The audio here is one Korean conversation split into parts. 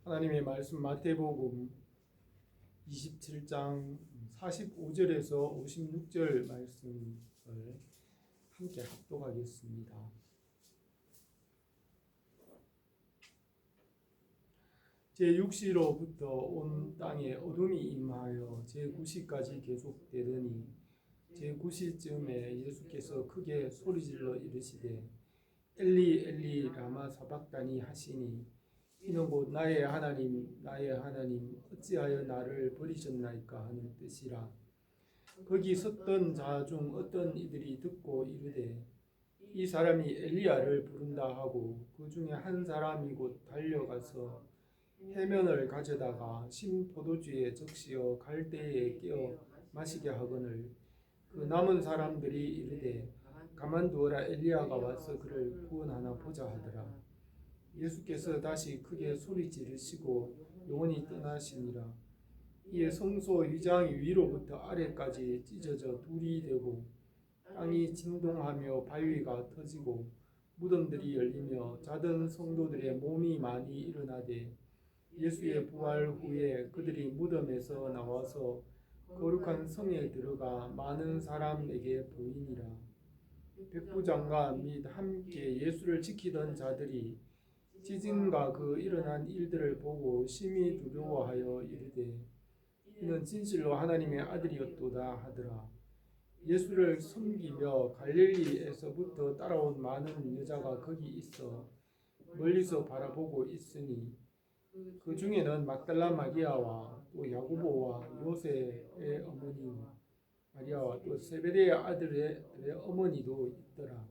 하나님의 말씀 마태복음 27장 45절에서 56절 말씀을 함께 합독하겠습니다. 제6시로부터 온 땅에 어둠이 임하여 제9시까지 계속되더니 제9시쯤에 예수께서 크게 소리질러 이르시되 엘리 엘리 라마 사박다니 하시니 이는 곧 나의 하나님 나의 하나님 어찌하여 나를 버리셨나이까 하는 뜻이라. 거기 섰던 자 중 어떤 이들이 듣고 이르되 이 사람이 엘리야를 부른다 하고 그 중에 한 사람이 곧 달려가서 해면을 가져다가 신 포도주에 적시어 갈대에 깨어 마시게 하거늘 그 남은 사람들이 이르되 가만두어라 엘리야가 와서 그를 구원하나 보자 하더라. 예수께서 다시 크게 소리 지르시고 영원히 떠나시니라. 이에 성소 위장이 위로부터 아래까지 찢어져 둘이 되고 땅이 진동하며 바위가 터지고 무덤들이 열리며 자던 성도들의 몸이 많이 일어나되 예수의 부활 후에 그들이 무덤에서 나와서 거룩한 성에 들어가 많은 사람에게 보이니라. 백부장과 및 함께 예수를 지키던 자들이 지진과 그 일어난 일들을 보고 심히 두려워하여 이르되 이는 진실로 하나님의 아들이었도다 하더라. 예수를 섬기며 갈릴리에서부터 따라온 많은 여자가 거기 있어 멀리서 바라보고 있으니 그 중에는 막달라 마리아와 또 야고보와 요새의 어머니 마리아와 또 세베대의 아들의 어머니도 있더라.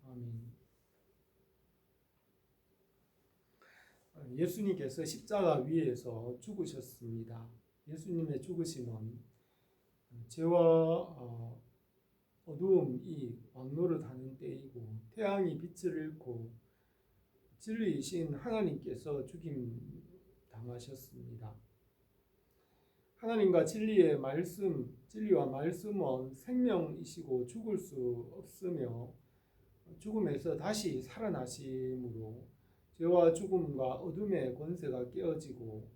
아멘. 예수님께서 십자가 위에서 죽으셨습니다. 예수님의 죽으심은 죄와 어두움이 왕노릇하는 때이고 태양이 빛을 잃고 진리이신 하나님께서 죽임 당하셨습니다. 하나님과 진리의 말씀, 진리와 말씀은 생명이시고 죽을 수 없으며 죽음에서 다시 살아나심으로 죄와 죽음과 어둠의 권세가 깨어지고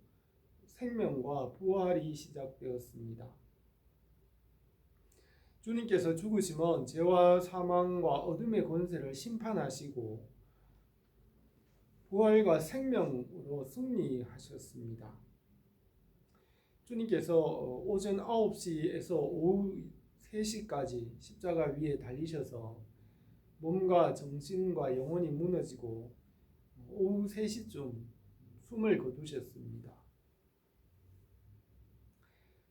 생명과 부활이 시작되었습니다. 주님께서 죽으심은 죄와 사망과 어둠의 권세를 심판하시고 부활과 생명으로 승리하셨습니다. 주님께서 오전 9시에서 오후 3시까지 십자가 위에 달리셔서 몸과 정신과 영혼이 무너지고 오후 3시쯤 숨을 거두셨습니다.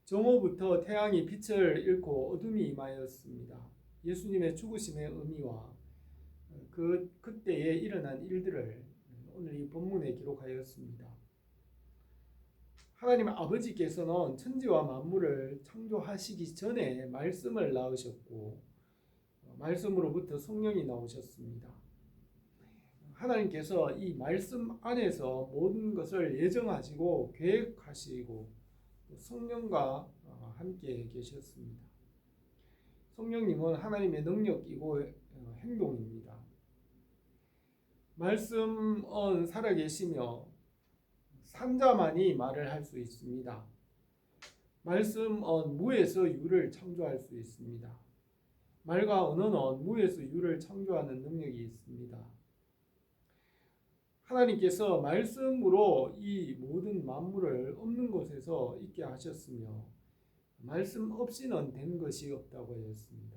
정오부터 태양이 빛을 잃고 어둠이 임하였습니다. 예수님의 죽으심의 의미와 그때에 일어난 일들을 오늘 이 본문에 기록하였습니다. 하나님 아버지께서는 천지와 만물을 창조하시기 전에 말씀을 낳으셨고 말씀으로부터 성령이 나오셨습니다. 하나님께서 이 말씀 안에서 모든 것을 예정하시고 계획하시고 성령과 함께 계셨습니다. 성령님은 하나님의 능력이고 행동입니다. 말씀은 살아계시며 산자만이 말을 할 수 있습니다. 말씀은 무에서 유를 창조할 수 있습니다. 말과 언어는 무에서 유를 창조하는 능력이 있습니다. 하나님께서 말씀으로 이 모든 만물을 없는 곳에서 있게 하셨으며 말씀 없이는 된 것이 없다고 하였습니다.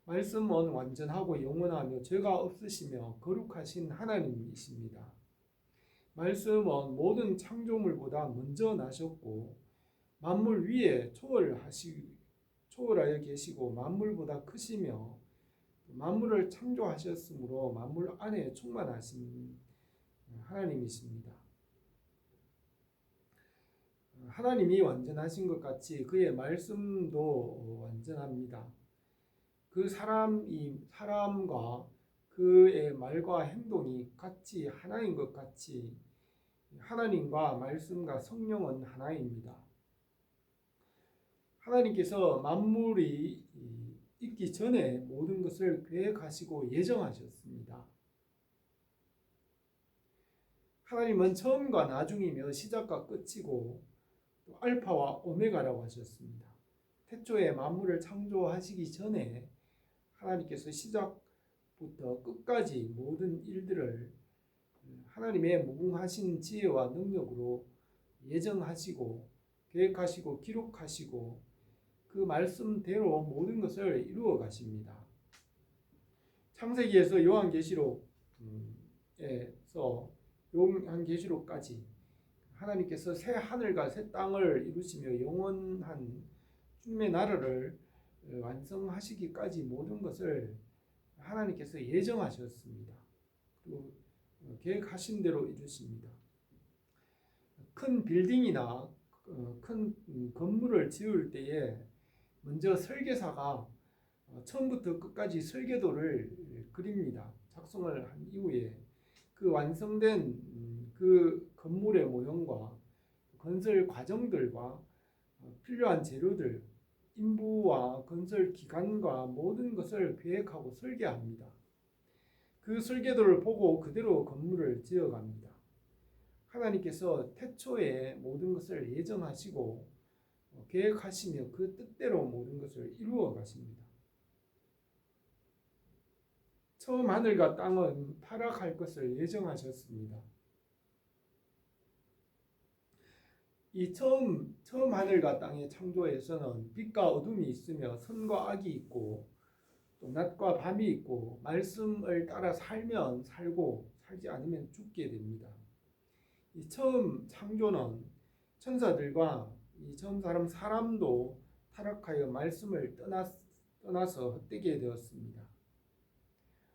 말씀은 완전하고 영원하며 죄가 없으시며 거룩하신 하나님이십니다. 말씀은 모든 창조물보다 먼저 나셨고 만물 위에 초월하여 계시고 만물보다 크시며 만물을 창조하셨으므로 만물 안에 충만하신 하나님이십니다. 하나님이 완전하신 것 같이 그의 말씀도 완전합니다. 그 사람과 그의 말과 행동이 같이 하나인 것 같이 하나님과 말씀과 성령은 하나입니다. 하나님께서 만물이 있기 전에 모든 것을 계획하시고 예정하셨습니다. 하나님은 처음과 나중이며 시작과 끝이고 또 알파와 오메가라고 하셨습니다. 태초에 만물을 창조하시기 전에 하나님께서 시작부터 끝까지 모든 일들을 하나님의 무궁하신 지혜와 능력으로 예정하시고 계획하시고 기록하시고 그 말씀대로 모든 것을 이루어 가십니다. 창세기에서 요한계시록에서 요한계시록까지 하나님께서 새 하늘과 새 땅을 이루시며 영원한 주님의 나라를 완성하시기까지 모든 것을 하나님께서 예정하셨습니다. 그리고 계획하신 대로 이루십니다. 큰 빌딩이나 큰 건물을 지을 때에 먼저 설계사가 처음부터 끝까지 설계도를 그립니다. 작성을 한 이후에 그 완성된 그 건물의 모형과 건설 과정들과 필요한 재료들, 인부와 건설 기간과 모든 것을 계획하고 설계합니다. 그 설계도를 보고 그대로 건물을 지어갑니다. 하나님께서 태초에 모든 것을 예정하시고 계획하시며 그 뜻대로 모든 것을 이루어 가십니다. 처음 하늘과 땅은 타락할 것을 예정하셨습니다. 이 처음 하늘과 땅의 창조에서는 빛과 어둠이 있으며 선과 악이 있고 또 낮과 밤이 있고 말씀을 따라 살면 살고 살지 않으면 죽게 됩니다. 이 처음 창조는 천사들과 이 처음 사람도 타락하여 말씀을 떠나서 헛되게 되었습니다.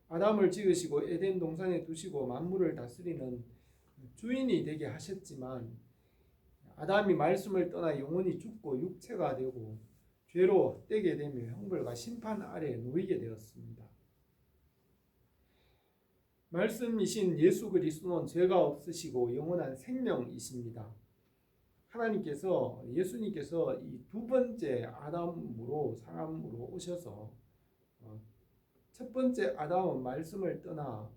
아담을 지으시고 에덴 동산에 두시고 만물을 다스리는 주인이 되게 하셨지만 아담이 말씀을 떠나 영혼이 죽고 육체가 되고 죄로 헛되게 되며 형벌과 심판 아래 놓이게 되었습니다. 말씀이신 예수 그리스도는 죄가 없으시고 영원한 생명이십니다. 하나님께서 예수님께서 이 두 번째 아담으로 사람으로 오셔서 첫 번째 아담은 말씀을 떠나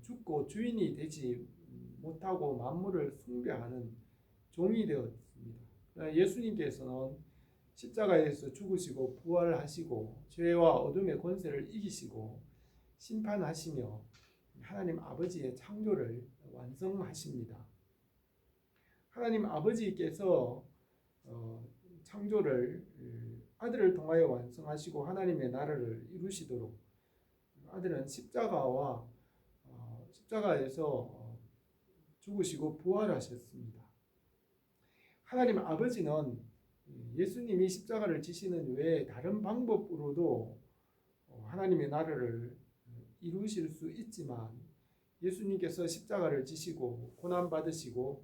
죽고 주인이 되지 못하고 만물을 숭배하는 종이 되었습니다. 예수님께서는 십자가에서 죽으시고 부활하시고 죄와 어둠의 권세를 이기시고 심판하시며 하나님 아버지의 창조를 완성하십니다. 하나님 아버지께서 창조를 아들을 통하여 완성하시고 하나님의 나라를 이루시도록 아들은 십자가에서 죽으시고 부활하셨습니다. 하나님 아버지는 예수님이 십자가를 지시는 외에 다른 방법으로도 하나님의 나라를 이루실 수 있지만 예수님께서 십자가를 지시고 고난받으시고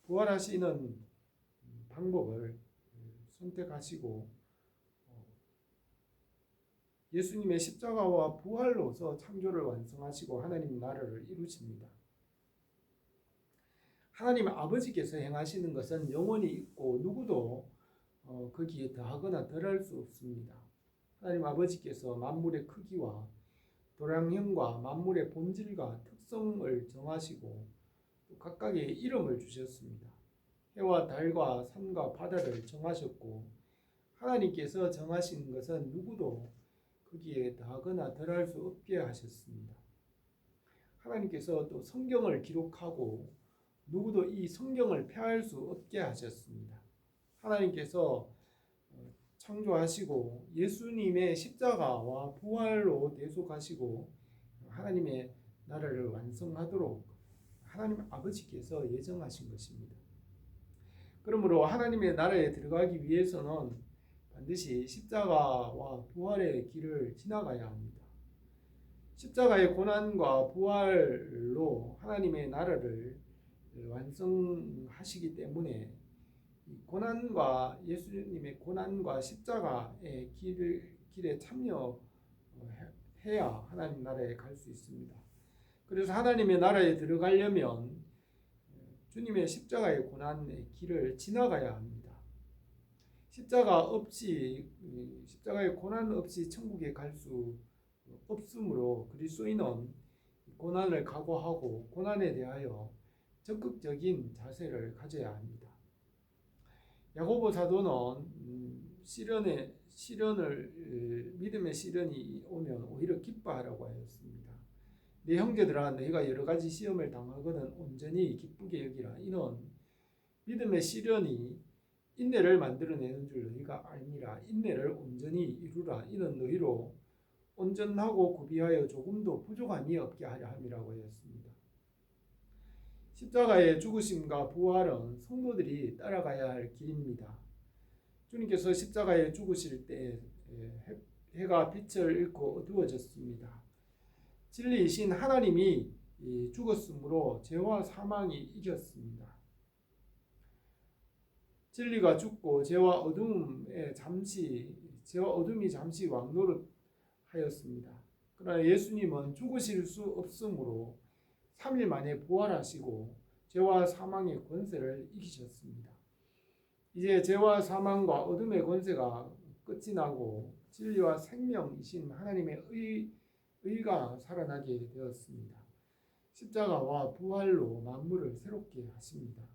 부활하시는 방법을 선택하시고 예수님의 십자가와 부활로서 창조를 완성하시고 하나님 나라를 이루십니다. 하나님 아버지께서 행하시는 것은 영원히 있고 누구도 거기에 더하거나 덜할 수 없습니다. 하나님 아버지께서 만물의 크기와 도량형과 만물의 본질과 특성을 정하시고 또 각각의 이름을 주셨습니다. 해와 달과 산과 바다를 정하셨고 하나님께서 정하신 것은 누구도 거기에 더하거나 덜할 수 없게 하셨습니다. 하나님께서 또 성경을 기록하고 누구도 이 성경을 폐할 수 없게 하셨습니다. 하나님께서 창조하시고 예수님의 십자가와 부활로 대속하시고 하나님의 나라를 완성하도록 하나님 아버지께서 예정하신 것입니다. 그러므로 하나님의 나라에 들어가기 위해서는 반드시 십자가와 부활의 길을 지나가야 합니다. 십자가의 고난과 부활로 하나님의 나라를 완성하시기 때문에 고난과 예수님의 고난과 십자가의 길에 참여해야 하나님 나라에 갈 수 있습니다. 그래서 하나님의 나라에 들어가려면 주님의 십자가의 고난의 길을 지나가야 합니다. 십자가의 고난 없이 천국에 갈 수 없으므로 그리스도인은 고난을 각오하고 고난에 대하여 적극적인 자세를 가져야 합니다. 야고보 사도는 믿음의 시련이 오면 오히려 기뻐하라고 하였습니다. 내 형제들아, 너희가 여러 가지 시험을 당하거든 온전히 기쁘게 여기라. 이는 믿음의 시련이 인내를 만들어내는 줄 너희가 알미라. 인내를 온전히 이루라. 이는 너희로 온전하고 구비하여 조금도 부족함이 없게 하려 함이라고 하였습니다. 십자가의 죽으심과 부활은 성도들이 따라가야 할 길입니다. 주님께서 십자가에 죽으실 때 해가 빛을 잃고 어두워졌습니다. 진리이신 하나님이 죽었으므로 죄와 사망이 이겼습니다. 진리가 죽고 죄와 어둠이 잠시 왕노릇하였습니다. 그러나 예수님은 죽으실 수 없으므로 3일 만에 부활하시고 죄와 사망의 권세를 이기셨습니다. 이제 죄와 사망과 어둠의 권세가 끝이 나고 진리와 생명이신 하나님의 의가 살아나게 되었습니다. 십자가와 부활로 만물을 새롭게 하십니다.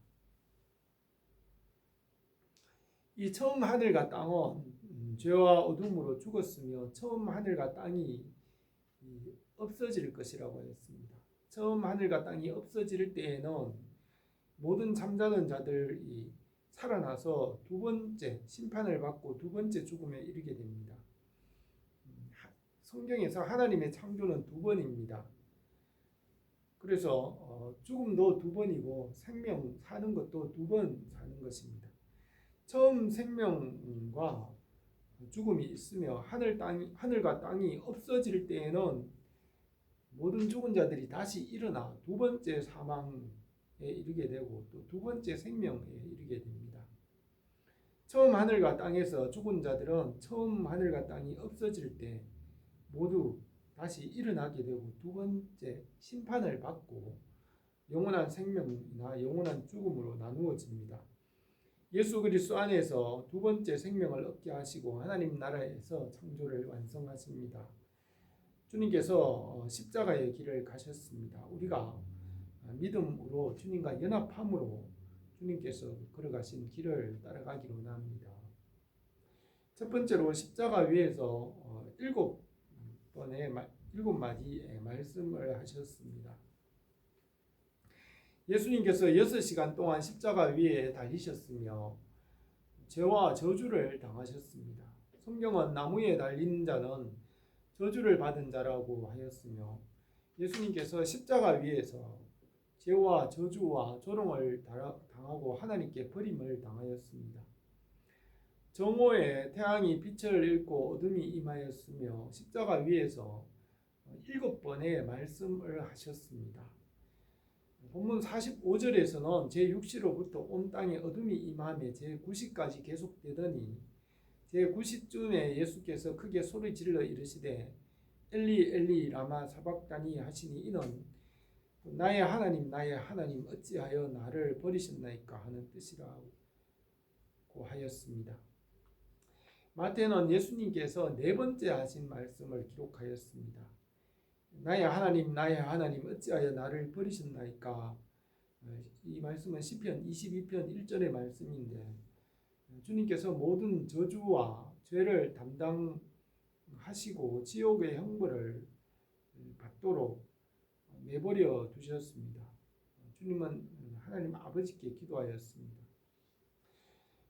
이 처음 하늘과 땅은 죄와 어둠으로 죽었으며 처음 하늘과 땅이 없어질 것이라고 했습니다. 처음 하늘과 땅이 없어질 때에는 모든 잠자는 자들이 살아나서 두 번째 심판을 받고 두 번째 죽음에 이르게 됩니다. 성경에서 하나님의 창조는 두 번입니다. 그래서 죽음도 두 번이고 생명 사는 것도 두 번 사는 것입니다. 처음 생명과 죽음이 있으며 하늘과 땅이 없어질 때에는 모든 죽은 자들이 다시 일어나 두 번째 사망에 이르게 되고 또 두 번째 생명에 이르게 됩니다. 처음 하늘과 땅에서 죽은 자들은 처음 하늘과 땅이 없어질 때 모두 다시 일어나게 되고 두 번째 심판을 받고 영원한 생명이나 영원한 죽음으로 나누어집니다. 예수 그리스도 안에서 두 번째 생명을 얻게 하시고 하나님 나라에서 창조를 완성하십니다. 주님께서 십자가의 길을 가셨습니다. 우리가 믿음으로 주님과 연합함으로 주님께서 걸어가신 길을 따라가기로 합니다. 첫 번째로 십자가 위에서 7마디의 말씀을 하셨습니다. 예수님께서 6시간 동안 십자가 위에 달리셨으며 죄와 저주를 당하셨습니다. 성경은 나무에 달린 자는 저주를 받은 자라고 하였으며 예수님께서 십자가 위에서 죄와 저주와 조롱을 당하고 하나님께 버림을 당하였습니다. 정오에 태양이 빛을 잃고 어둠이 임하였으며 십자가 위에서 7번의 말씀을 하셨습니다. 본문 45절에서는 제6시로부터 온 땅에 어둠이 임하며 제9시까지 계속되더니 제9시쯤에 예수께서 크게 소리질러 이르시되 엘리 엘리 라마 사박다니 하시니 이는 나의 하나님 어찌하여 나를 버리셨나이까 하는 뜻이라고 하였습니다. 마태는 예수님께서 4번째 하신 말씀을 기록하였습니다. 나의 하나님 어찌하여 나를 버리셨나이까. 이 말씀은 시편 22편 1절의 말씀인데 주님께서 모든 저주와 죄를 담당하시고 지옥의 형벌을 받도록 내버려 두셨습니다. 주님은 하나님 아버지께 기도하였습니다.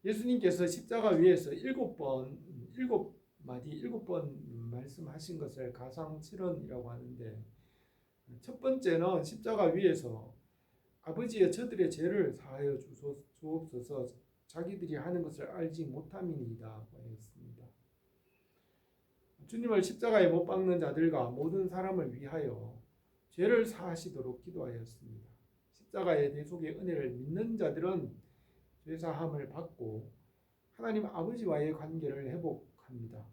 예수님께서 십자가 위에서 7번 말씀하신 것을 가상칠언이라고 하는데 첫 번째는 십자가 위에서 아버지의 저들의 죄를 사하여 주옵소서 자기들이 하는 것을 알지 못함이니이다 하였습니다. 주님을 십자가에 못 박는 자들과 모든 사람을 위하여 죄를 사하시도록 기도하였습니다. 십자가의 대속의 은혜를 믿는 자들은 죄사함을 받고 하나님 아버지와의 관계를 회복합니다.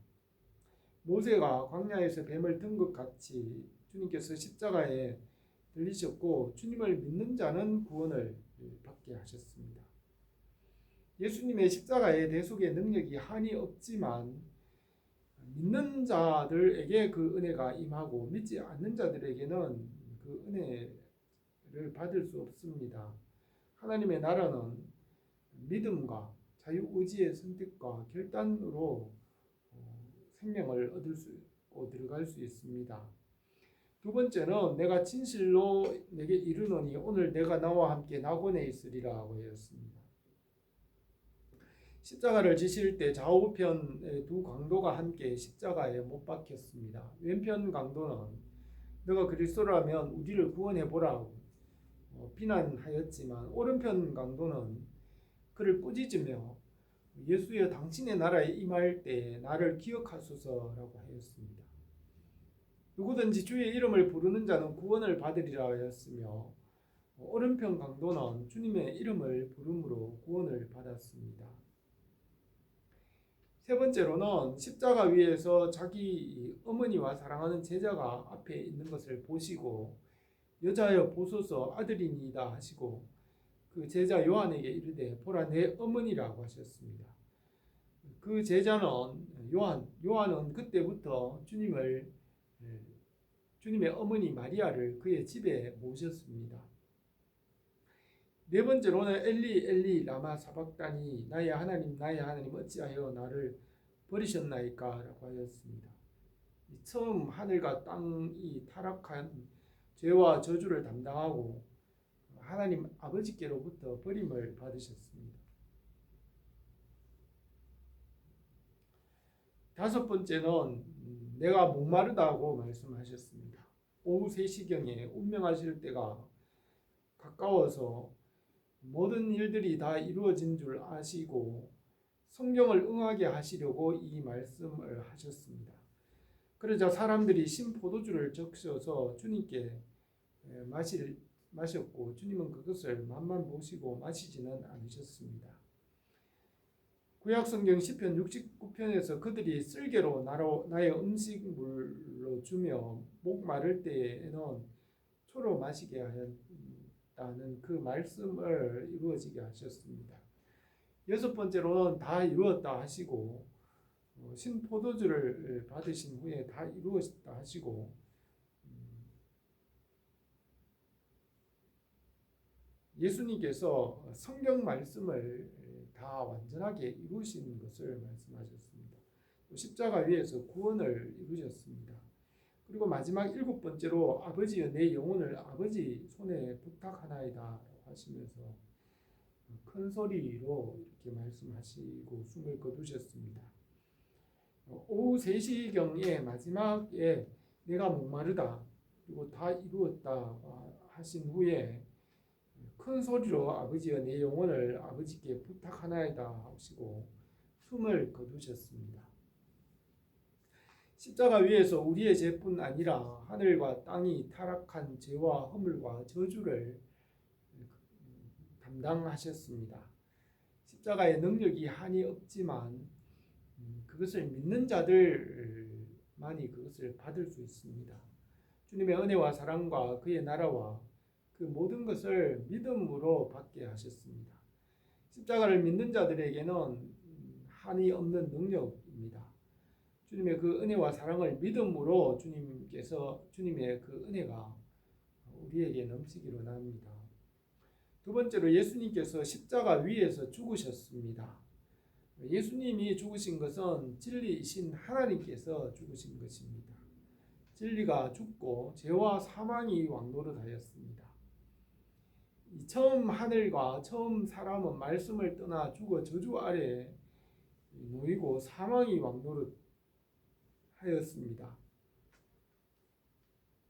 모세가 광야에서 뱀을 든 것 같이 주님께서 십자가에 들리셨고 주님을 믿는 자는 구원을 받게 하셨습니다. 예수님의 십자가의 대속의 능력이 한이 없지만 믿는 자들에게 그 은혜가 임하고 믿지 않는 자들에게는 그 은혜를 받을 수 없습니다. 하나님의 나라는 믿음과 자유의지의 선택과 결단으로 생명을 얻을 수 있고 들어갈 수 있습니다. 두 번째는 내가 진실로 내게 이르노니 오늘 내가 나와 함께 낙원에 있으리라 하고 하였습니다. 십자가를 지실 때 좌우편의 두 강도가 함께 십자가에 못 박혔습니다. 왼편 강도는 너가 그리스도라면 우리를 구원해 보라고 비난하였지만, 오른편 강도는 그를 꾸짖으며 예수여 당신의 나라에 임할 때 나를 기억하소서라고 하였습니다. 누구든지 주의 이름을 부르는 자는 구원을 받으리라 하였으며, 오른편 강도는 주님의 이름을 부름으로 구원을 받았습니다. 세 번째로는 십자가 위에서 자기 어머니와 사랑하는 제자가 앞에 있는 것을 보시고 여자여 보소서 아들이니이다 하시고 그 제자 요한에게 이르되 보라 내 어머니라고 하셨습니다. 그 제자는 요한은 그때부터 주님의 어머니 마리아를 그의 집에 모셨습니다. 네 번째로는 엘리 엘리 라마 사박다니 나의 하나님 어찌하여 나를 버리셨나이까 라고 하였습니다. 처음 하늘과 땅이 타락한 죄와 저주를 담당하고 하나님 아버지께로부터 버림을 받으셨습니다. 다섯 번째는 내가 목마르다고 말씀하셨습니다. 오후 3시경에 운명하실 때가 가까워서 모든 일들이 다 이루어진 줄 아시고 성경을 응하게 하시려고 이 말씀을 하셨습니다. 그러자 사람들이 신 포도주를 적셔서 주님께 마셨고 주님은 그것을 맛만 보시고 마시지는 않으셨습니다. 구약성경 시편 69편에서 그들이 쓸개로 나의 음식물로 주며 목 마를 때에는 초로 마시게 하였다는 그 말씀을 이루어지게 하셨습니다. 여섯 번째로는 다 이루었다 하시고 신포도주를 받으신 후에 다 이루었다 하시고 예수님께서 성경 말씀을 다 완전하게 이루신 것을 말씀하셨습니다. 십자가 위에서 구원을 이루셨습니다. 그리고 마지막 일곱 번째로 아버지여 내 영혼을 아버지 손에 부탁하나이다 하시면서 큰 소리로 이렇게 말씀하시고 숨을 거두셨습니다. 오후 3시경에 마지막에 내가 목마르다 그리고 다 이루었다 하신 후에 큰 소리로 아버지여 내 영혼을 아버지께 부탁하나이다 하시고 숨을 거두셨습니다. 십자가 위에서 우리의 죄뿐 아니라 하늘과 땅이 타락한 죄와 허물과 저주를 담당하셨습니다. 십자가의 능력이 한이 없지만 그것을 믿는 자들만이 그것을 받을 수 있습니다. 주님의 은혜와 사랑과 그의 나라와 그 모든 것을 믿음으로 받게 하셨습니다. 십자가를 믿는 자들에게는 한이 없는 능력입니다. 주님의 그 은혜와 사랑을 믿음으로 주님의 그 은혜가 우리에게 넘치기로 합니다. 두 번째로 예수님께서 십자가 위에서 죽으셨습니다. 예수님이 죽으신 것은 진리이신 하나님께서 죽으신 것입니다. 진리가 죽고 죄와 사망이 왕노릇하였습니다. 처음 하늘과 처음 사람은 말씀을 떠나 죽어 저주 아래 놓이고 사망이 왕노릇하였습니다.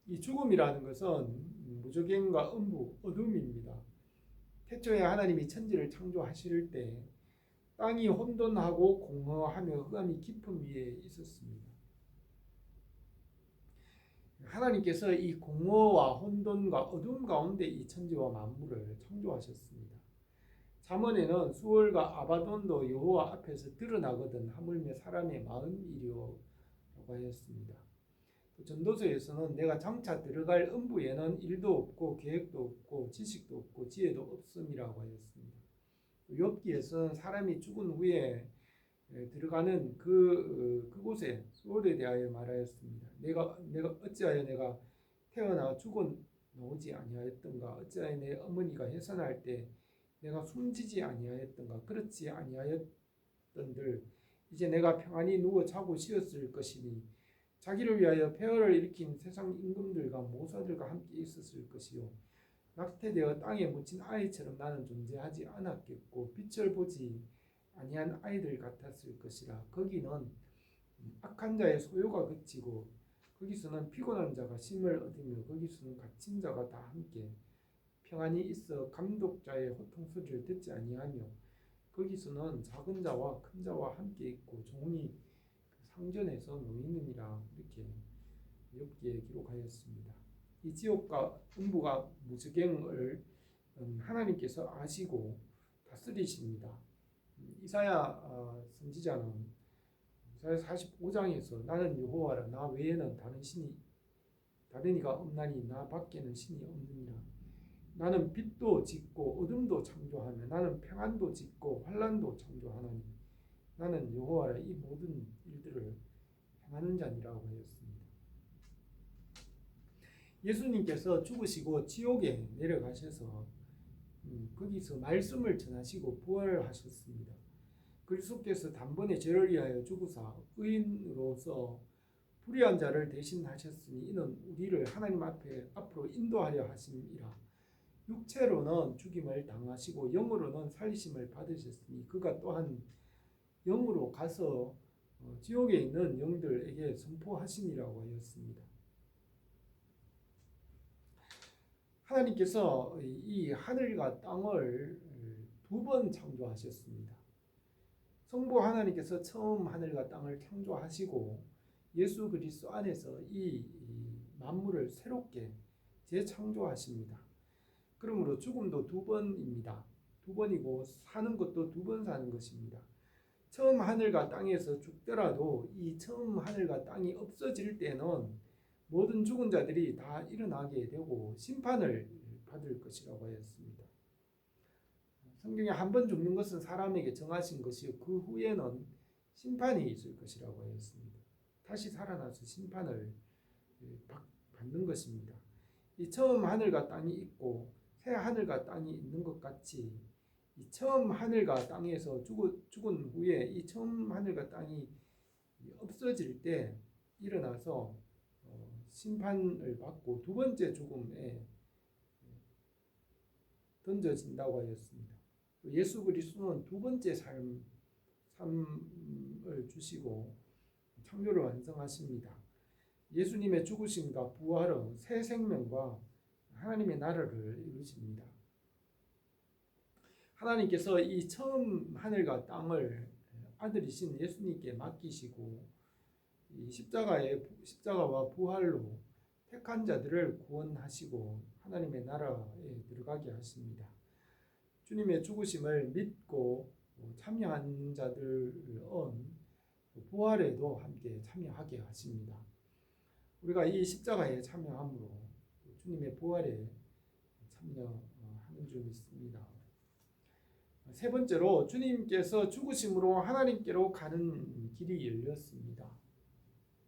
이 죽음이라는 것은 무저갱과 음부, 어둠입니다. 태초에 하나님이 천지를 창조하실 때 땅이 혼돈하고 공허하며 흑암이 깊음 위에 있었습니다. 하나님께서 이 공허와 혼돈과 어둠 가운데 이 천지와 만물을 창조하셨습니다. 잠언에는 수월과 아바돈도 여호와 앞에서 드러나거든 하물며 사람의 마음이리라고 하였습니다. 전도서에서는 내가 장차 들어갈 음부에는 일도 없고 계획도 없고 지식도 없고 지혜도 없음이라고 하였습니다. 욥기에서는 사람이 죽은 후에 들어가는 그곳에 수월에 대하여 말하였습니다. 내가 어찌하여 내가 태어나 죽은 나오지 아니하였던가? 어찌하여 내 어머니가 해산할 때 내가 숨지지 아니하였던가? 그렇지 아니하였던들 이제 내가 평안히 누워 자고 쉬었을 것이니 자기를 위하여 폐허를 일으킨 세상 임금들과 모사들과 함께 있었을 것이요 낙태되어 땅에 묻힌 아이처럼 나는 존재하지 않았겠고 빛을 보지 아니한 아이들 같았을 것이라. 거기는 악한 자의 소요가 그치고 거기서는 피곤한 자가 쉼을 얻으며 거기서는 갇힌 자가 다 함께 평안히 있어 감독자의 호통 소리를 듣지 아니하며 거기서는 작은 자와 큰 자와 함께 있고 종이 상전에서 놓이느니라. 이렇게 욥기에 기록하였습니다. 이 지옥과 음부가 무저갱을 하나님께서 아시고 다스리십니다. 이사야 선지자는 이사야 45장에서 나는 여호와라 나 외에는 다른 이가 없나니 나 밖에는 신이 없느니라. 나는 빛도 짓고 어둠도 창조하며 나는 평안도 짓고 환난도 창조하나니 나는 여호와라 이 모든 일들을 행하는 자니라고 하였습니다. 예수님께서 죽으시고 지옥에 내려가셔서 거기서 말씀을 전하시고 부활하셨습니다. 그리스도께서 단번에 죄를 위하여 죽으사 의인으로서 불의한 자를 대신하셨으니 이는 우리를 하나님 앞으로 인도하려 하심이라. 육체로는 죽임을 당하시고 영으로는 살리심을 받으셨으니 그가 또한 영으로 가서 지옥에 있는 영들에게 선포하시니라고 하였습니다. 하나님께서 이 하늘과 땅을 두 번 창조하셨습니다. 성부 하나님께서 처음 하늘과 땅을 창조하시고 예수 그리스도 안에서 이 만물을 새롭게 재창조하십니다. 그러므로 죽음도 두 번입니다. 두 번이고 사는 것도 두 번 사는 것입니다. 처음 하늘과 땅에서 죽더라도 이 처음 하늘과 땅이 없어질 때는 모든 죽은 자들이 다 일어나게 되고 심판을 받을 것이라고 하였습니다. 성경에 한 번 죽는 것은 사람에게 정하신 것이요 그 후에는 심판이 있을 것이라고 하였습니다. 다시 살아나서 심판을 받는 것입니다. 이 처음 하늘과 땅이 있고 새 하늘과 땅이 있는 것 같이 이 처음 하늘과 땅에서 죽은 후에 이 처음 하늘과 땅이 없어질 때 일어나서 심판을 받고 두 번째 죽음에 던져진다고 하였습니다. 예수 그리스도는 두 번째 삶을 주시고 창조를 완성하십니다. 예수님의 죽으심과 부활은 새 생명과 하나님의 나라를 이루십니다. 하나님께서 이 처음 하늘과 땅을 아들이신 예수님께 맡기시고 이 십자가와 부활로 택한 자들을 구원하시고 하나님의 나라에 들어가게 하십니다. 주님의 죽으심을 믿고 참여한 자들은 부활에도 함께 참여하게 하십니다. 우리가 이 십자가에 참여함으로 주님의 부활에 참여하는 줄 믿습니다. 세 번째로 주님께서 죽으심으로 하나님께로 가는 길이 열렸습니다.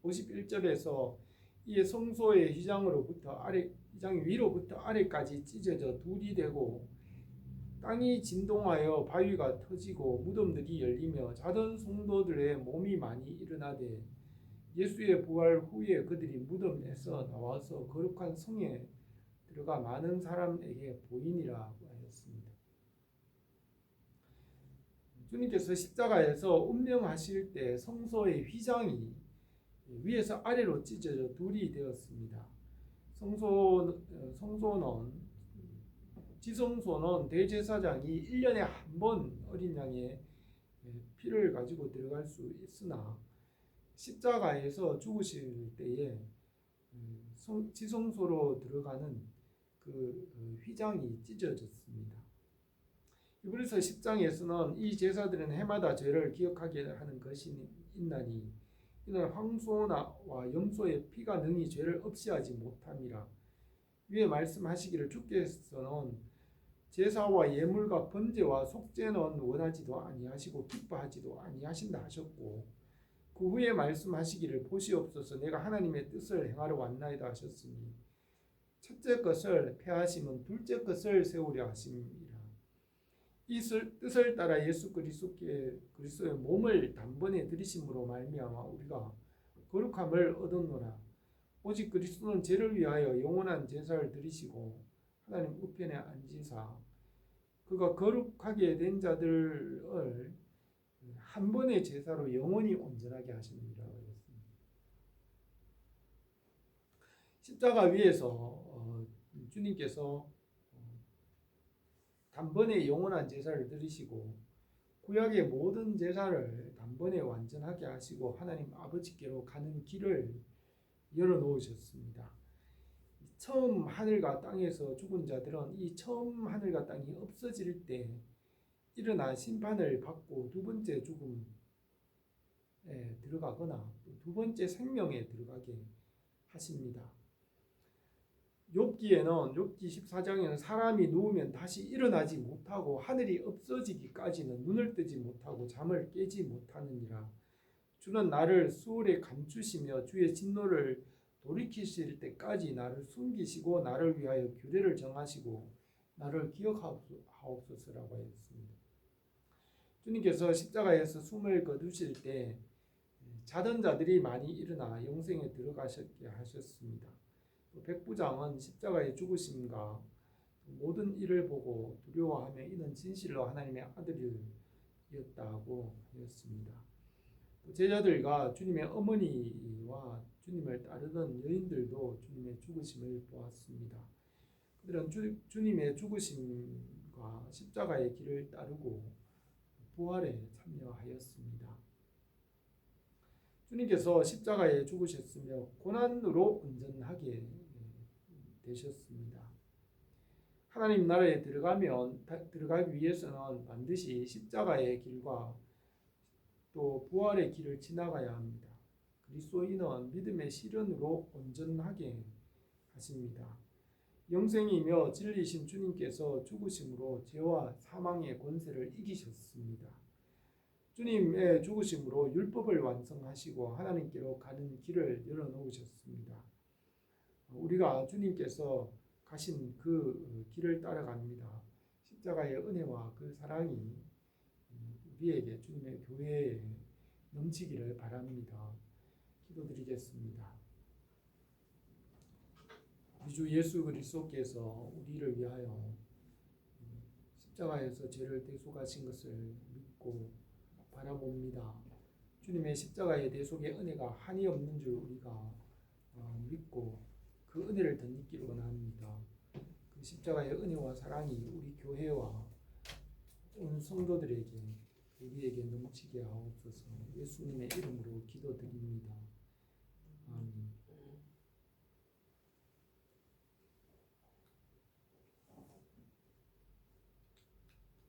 51절에서 이 성소의 휘장이 위로부터 아래까지 찢어져 둘이 되고 땅이 진동하여 바위가 터지고 무덤들이 열리며 자던 성도들의 몸이 많이 일어나되 예수의 부활 후에 그들이 무덤에서 나와서 거룩한 성에 들어가 많은 사람에게 보이니라 하였습니다. 주님께서 십자가에서 운명하실 때 성소의 휘장이 위에서 아래로 찢어져 둘이 되었습니다. 지성소는 대제사장이 1년에 한 번 어린 양의 피를 가지고 들어갈 수 있으나 십자가에서 죽으실 때에 지성소로 들어가는 그 휘장이 찢어졌습니다. 그래서 10장에서는 이 제사들은 해마다 죄를 기억하게 하는 것이 있나니 이는 황소와 염소의 피가 능히 죄를 없이하지 못함이라. 위에 말씀하시기를 주께서는 제사와 예물과 번제와 속죄는 원하지도 아니하시고 기뻐하지도 아니하신다 하셨고 그 후에 말씀하시기를 보시옵소서 내가 하나님의 뜻을 행하러 왔나이다 하셨으니 첫째 것을 폐하심은 둘째 것을 세우려 하심이라. 이 뜻을 따라 예수 그리스도의 몸을 단번에 들이심으로 말미암아 우리가 거룩함을 얻었노라. 오직 그리스도는 죄를 위하여 영원한 제사를 드리시고 하나님 우편에 앉으사 그가 거룩하게 된 자들을 한 번의 제사로 영원히 온전하게 하십니다. 십자가 위에서 주님께서 단번에 영원한 제사를 드리시고 구약의 모든 제사를 단번에 완전하게 하시고 하나님 아버지께로 가는 길을 열어놓으셨습니다. 처음 하늘과 땅에서 죽은 자들은 이 처음 하늘과 땅이 없어질 때 일어나 심판을 받고 두 번째 죽음에 들어가거나 두 번째 생명에 들어가게 하십니다. 욥기 14장에는 사람이 누우면 다시 일어나지 못하고 하늘이 없어지기까지는 눈을 뜨지 못하고 잠을 깨지 못하느니라. 주는 나를 수월에 감추시며 주의 진노를 돌이키실 때까지 나를 숨기시고 나를 위하여 규례를 정하시고 나를 기억하옵소서라고 했습니다. 주님께서 십자가에서 숨을 거두실 때 자던 자들이 많이 일어나 영생에 들어가셨게 하셨습니다. 백부장은 십자가의 죽으심과 모든 일을 보고 두려워하며 이는 진실로 하나님의 아들이었다고 하였습니다. 제자들과 주님의 어머니와 주님을 따르던 여인들도 주님의 죽으심을 보았습니다. 그들은 주님의 죽으심과 십자가의 길을 따르고 부활에 참여하였습니다. 주님께서 십자가에 죽으셨으며 고난으로 온전하게 되셨습니다. 하나님 나라에 들어가기 위해서는 반드시 십자가의 길과 또 부활의 길을 지나가야 합니다. 그리스도인은 믿음의 실현으로 온전하게 하십니다. 영생이며 진리신 주님께서 죽으심으로 죄와 사망의 권세를 이기셨습니다. 주님의 죽으심으로 율법을 완성하시고 하나님께로 가는 길을 열어놓으셨습니다. 우리가 주님께서 가신 그 길을 따라갑니다. 십자가의 은혜와 그 사랑이 우리에게 주님의 교회에 넘치기를 바랍니다. 기도드리겠습니다. 우리 주 예수 그리스도께서 우리를 위하여 십자가에서 죄를 대속하신 것을 믿고 바라봅니다. 주님의 십자가의 대속의 은혜가 한이 없는 줄 우리가 믿고 그 은혜를 덧입기를 원합니다. 그 십자가의 은혜와 사랑이 우리 교회와 온 성도들에게 우리에게 넘치게 하옵소서. 예수님의 이름으로 기도드립니다.